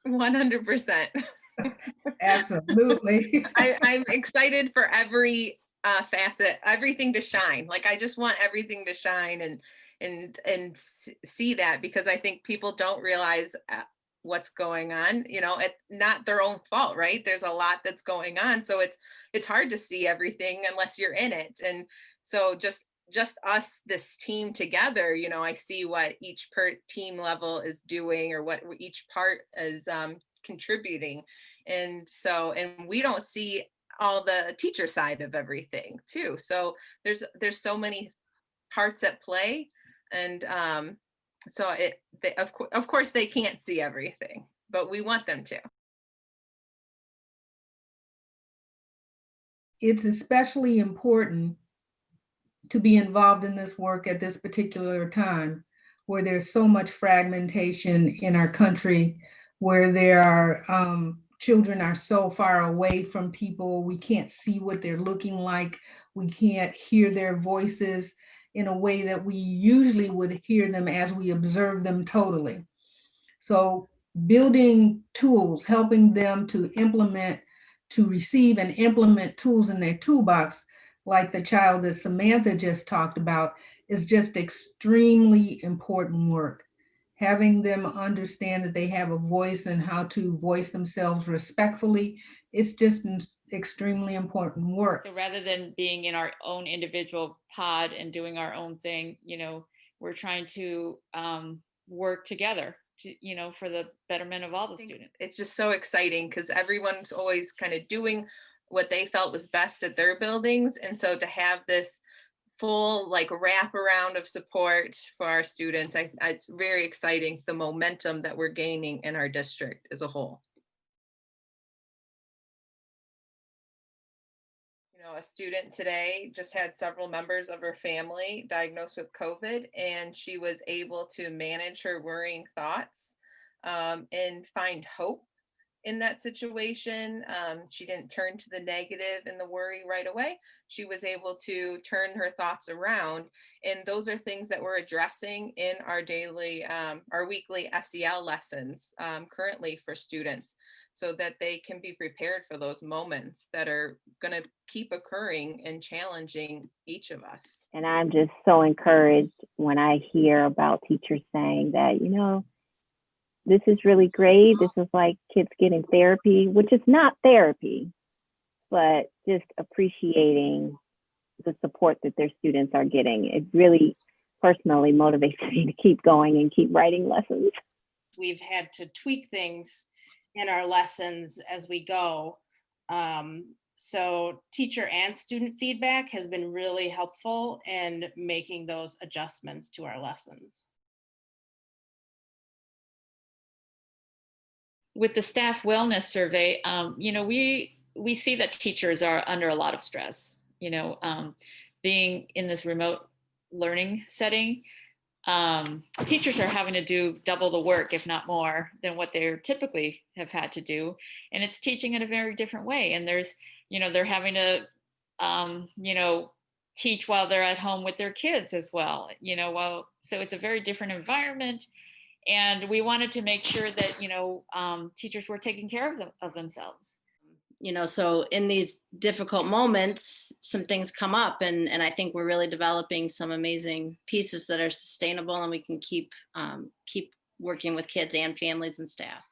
100%. Absolutely. I'm excited for every facet, everything to shine. Like I just want everything to shine and see that, because I think people don't realize what's going on. You know, it's not their own fault, right? There's a lot that's going on, so it's hard to see everything unless you're in it. And so just us, this team together, you know, I see what each per team level is doing, or what each part is contributing. And so, and we don't see all the teacher side of everything too. So there's so many parts at play. And so of course they can't see everything, but we want them to. It's especially important to be involved in this work at this particular time where there's so much fragmentation in our country, where there are children are so far away from people, we can't see what they're looking like, we can't hear their voices in a way that we usually would hear them as we observe them totally. So building tools, helping them to implement, to receive and implement tools in their toolbox, like the child that Samantha just talked about, is just extremely important work. Having them understand that they have a voice and how to voice themselves respectfully, it's just extremely important work. So rather than being in our own individual pod and doing our own thing, we're trying to work together to, for the betterment of all the students. It's just so exciting because everyone's always kind of doing what they felt was best at their buildings. And so to have this full like wrap around of support for our students, it's very exciting, the momentum that we're gaining in our district as a whole. You know, a student today just had several members of her family diagnosed with COVID, and she was able to manage her worrying thoughts and find hope in that situation. She didn't turn to the negative and the worry right away. She was able to turn her thoughts around. And those are things that we're addressing in our our weekly SEL lessons currently for students, so that they can be prepared for those moments that are going to keep occurring and challenging each of us. And I'm just so encouraged when I hear about teachers saying that, this is really great. This is like kids getting therapy, which is not therapy, but just appreciating the support that their students are getting. It really personally motivates me to keep going and keep writing lessons. We've had to tweak things in our lessons as we go. So teacher and student feedback has been really helpful in making those adjustments to our lessons. With the staff wellness survey, we see that teachers are under a lot of stress. Being in this remote learning setting, teachers are having to do double the work, if not more, than what they typically have had to do, and it's teaching in a very different way. And they're having to, teach while they're at home with their kids as well. So it's a very different environment. And we wanted to make sure that, teachers were taking care of themselves. So in these difficult moments, some things come up, and I think we're really developing some amazing pieces that are sustainable, and we can keep working with kids and families and staff.